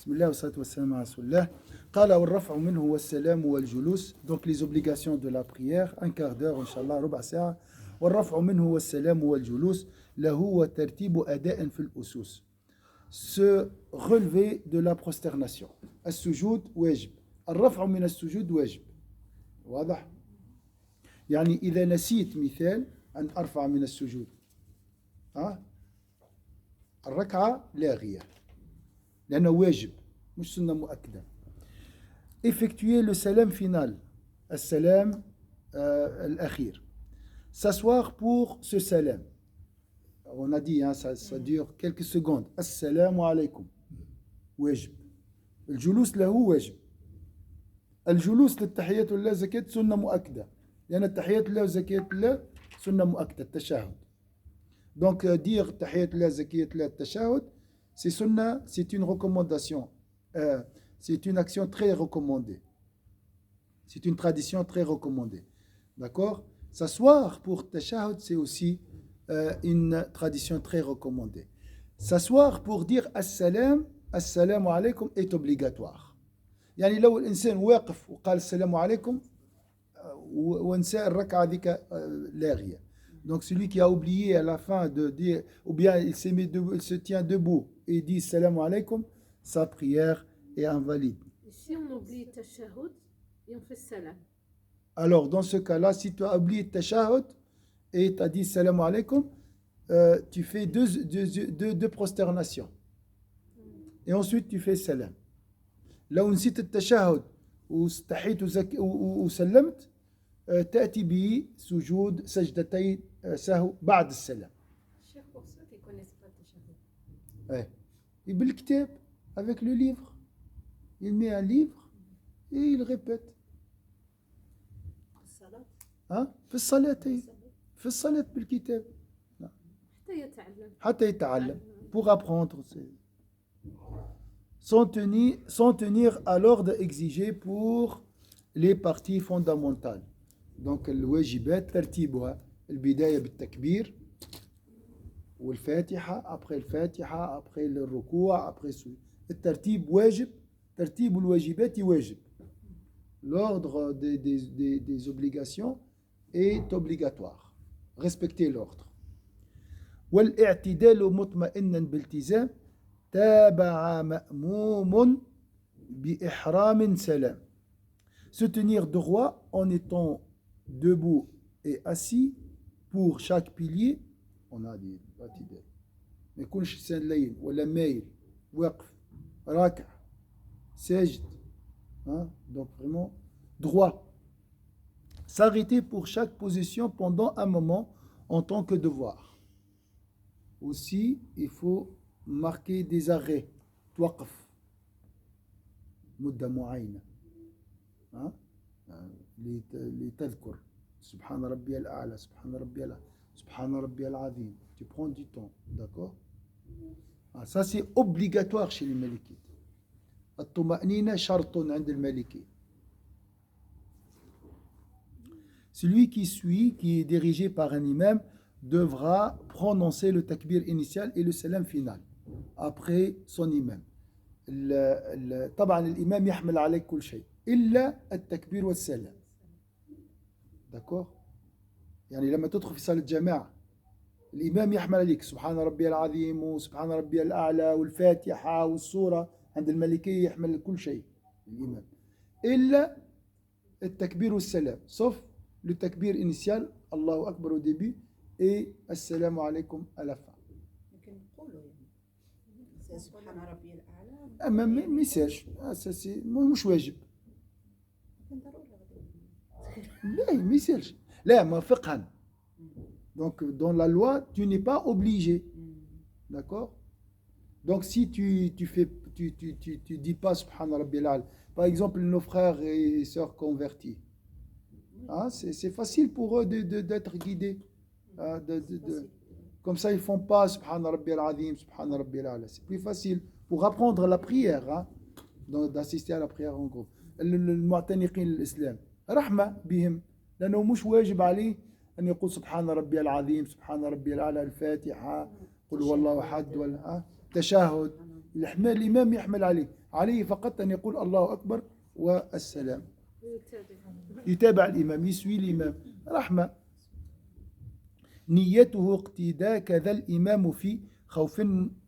بسم الله والصلاة والسلام على رسول الله. قال والرفع منه والسلام والجلوس. Donc les obligations de la prière, un quart d'heure إنشاء الله ربع ساعة. والرفع منه والسلام والجلوس له وترتيب أداء في الأسوس. Se relever de la prosternation. السجود واجب. الرفع من السجود واجب. واضح؟ يعني إذا نسيت مثال أن أرفع من السجود الركعة لاغية لأنه واجب مش سنة مؤكدة. Effectuer le salam final, السلام الأخير. S'asseoir pour ce salam. On a dit, ça dure quelques secondes. Assalamu alaykum. واجب. الجلوس له واجب. الجلوس للتحيات لله زكاة سنة مؤكدة لأن التحيات لله وزكاة الله سنة مؤكدة التشهد. Donc dire تحيات لله زكاة الله التشهد c'est sunna, c'est une recommandation, c'est une action très recommandée, c'est une tradition très recommandée, d'accord. S'asseoir pour tashahhud c'est aussi une tradition très recommandée. S'asseoir pour dire assalamu alaykum est obligatoire. يعني لو الإنسان واقف وقال السلام عليكم ونسى الركعة ذيك لاغية. Donc celui qui a oublié à la fin de dire, ou bien il se tient debout et dit salam alaykum, sa prière est invalide. Si on oublie tashahhud et on fait salam. Alors dans ce cas-là, si tu as oublié tashahhud et tu as dit salam alaykum, tu fais deux prosternations. Et ensuite tu fais salam. لو نسيت التشهد واستحيت وسلمت تأتي بسجود سجدتين سهو بعد السلام. Cher pour ceux qui ne connaissent pas le tashahhud. Et بالكتاب avec le livre. Il met un livre et il répète. في الصلاة في الصلاة بالكتاب. حتى يتعلم. Pour apprendre. Sans tenir à l'ordre exigé pour les parties fondamentales. Donc الواجبات ترتيبها البداية بالتكبير والفاتحة après الفاتحة après الركوع après السجود. الترتيب واجب. ترتيب الواجبات واجب. L'ordre des obligations est obligatoire. Respecter l'ordre. والاعتدال مطمئنا بالتزام تابع مأموم بإحرام سلام. Se tenir droit en étant debout et assis pour chaque pilier. On a dit اعتدال ما يكونش لسان لين ولا مايل واقف راكع ساجد. Donc vraiment droit. S'arrêter pour chaque position pendant un moment en tant que devoir. Aussi il faut marquer des arrêts. توقف مدة معينة لتذكر سبحان ربي الأعلى سبحان ربي الأعلى سبحان ربي العظيم. Tu prends du temps, d'accord. Ça c'est obligatoire chez les malikites. الطمأنينة شرط عند المالكي. Celui qui suit, qui est dirigé par un imam, devra prononcer le takbir initial et le salam final après son imam. طبعا الإمام يحمل عليك كل شيء إلا التكبير والسلام. d'accord. يعني لما تدخل في صلاة الجماعة الإمام يحمل عليك سبحان ربي العظيم وسبحان ربي الأعلى والفاتحة والسورة. عند المالكية يحمل كل شيء الإمام إلا التكبير والسلام sauf le takbir initial الله أكبر au début et السلام عليكم à la fin. سبحان ربي الأعلى أما ما يسالش أساسي مش واجب. لا ما يسالش لا ما فقها. Donc dans la loi tu n'es pas obligé, d'accord. Donc si tu dis pas Subhana Rabbil A'la, par exemple nos frères et sœurs convertis, c'est facile pour eux d'être guidés. Comme ça ils font pas Subhana Rabbil Azim, Subhana Rabbil A'la. C'est plus facile pour apprendre la prière, d'assister à la prière en groupe. المعتنقين الإسلام رحمة بهم لأنه مش واجب عليه أن يقول سبحان ربي العظيم سبحان ربي الأعلى الفاتحة قل هو الله أحد ولا تشهد الإمام يحمل عليه فقط أن يقول الله أكبر والسلام. يتابع الإمام، يسوي الإمام رحمة. نيته اقتداء كذا الإمام في خوف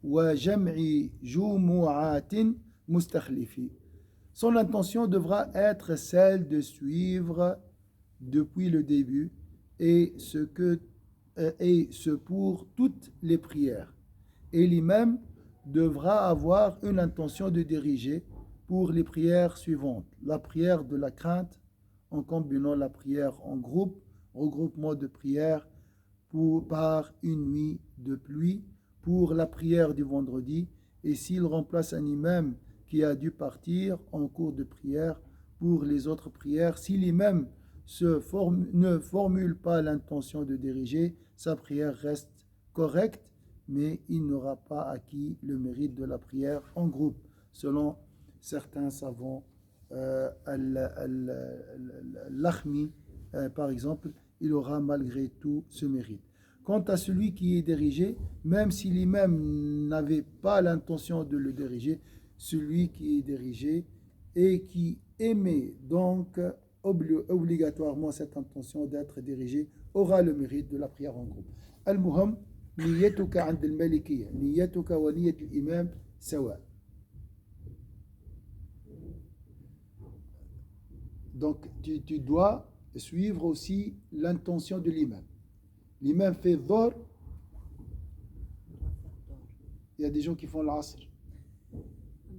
وجمع جمعات مستخلفين. Son intention devra être celle de suivre depuis le début et ce pour toutes les prières. Et l'imam devra avoir une intention de diriger pour les prières suivantes. La prière de la crainte en combinant la prière en groupe, regroupement de prières par une nuit de pluie, pour la prière du vendredi, et s'il remplace un imam qui a dû partir en cours de prière pour les autres prières, si l'imam ne formule pas l'intention de diriger, sa prière reste correcte, mais il n'aura pas acquis le mérite de la prière en groupe, selon certains savants. L'Akhmi, par exemple, il aura malgré tout ce mérite. Quant à celui qui est dirigé, même si l'imam n'avait pas l'intention de le diriger, celui qui est dirigé et qui émet donc obligatoirement cette intention d'être dirigé aura le mérite de la prière en groupe. Al-Muham, niyatuka عند المالكية نيتك ونية الإمام سواء. Donc tu dois suivre aussi l'intention de l'imam. L'imam fait dhor, il y a des gens qui font l'asr.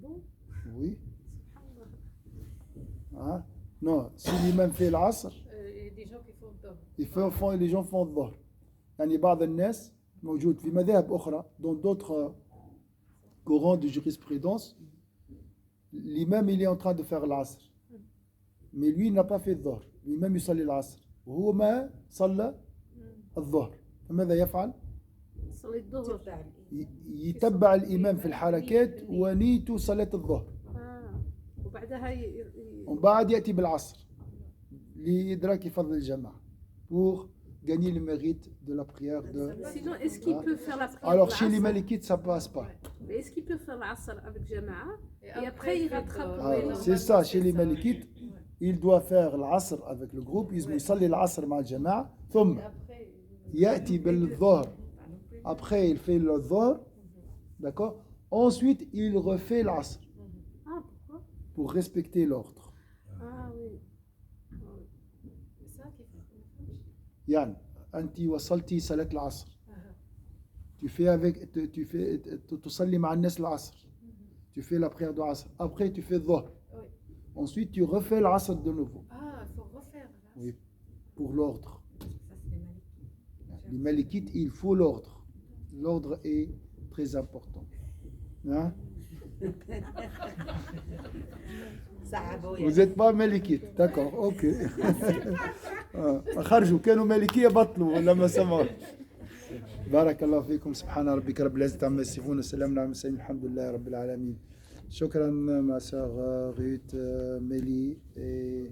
Bon. Oui. Hein? Non, si l'imam fait l'asr, Il y a des gens qui font les gens font dhor. يعني بعض الناس موجود في مذاهب أخرى dans d'autres courants de jurisprudence, l'imam il est en train de faire l'asr. Mais lui il n'a pas fait dhor. L'imam يصلي العصر وهو ما صلى الظهر، فماذا يفعل؟ صلي الظهر. يتبع الإمام في الحركات ونيته صلاة الظهر. وبعدها وبعد يأتي بالعصر لإدراك فضل الجماعة pour gagner le mérite de la prière de. Sinon, est-ce qu'il peut faire la prière? Alors chez les Malikites ça passe pas. Mais est-ce qu'il peut faire l'asr avec Jama'a et après il rattrape? C'est ça, chez les Malikites il doit faire l'asr avec le groupe, il يصلي العصر مع الجماعة ثم يأتي بالظهر. Après il fait le dhuhr, d'accord? Ensuite il refait l'asr. Ah, pourquoi? Pour respecter l'ordre. Ah oui. C'est ça qu'il faut. يعني أنت وصلتي صلاة العصر. Tu تصلي مع الناس العصر. Tu fais la prière de l'asr. Après tu fais dhuhr. Ensuite tu refais l'asr de nouveau. Ah, il faut refaire. Oui, pour l'ordre. Ça, c'est Les Malikites, il faut l'ordre. L'ordre est très important. Hein? Vous n'êtes pas Malikite, d'accord, ok. خرجوا كانوا مالكية بطلوا لما سمعوا. بارك الله فيكم. سبحان ربك رب العزة عما يصفون وسلام على المرسلين الحمد لله رب العالمين. شكرا ma sœur Ruth, Mélie et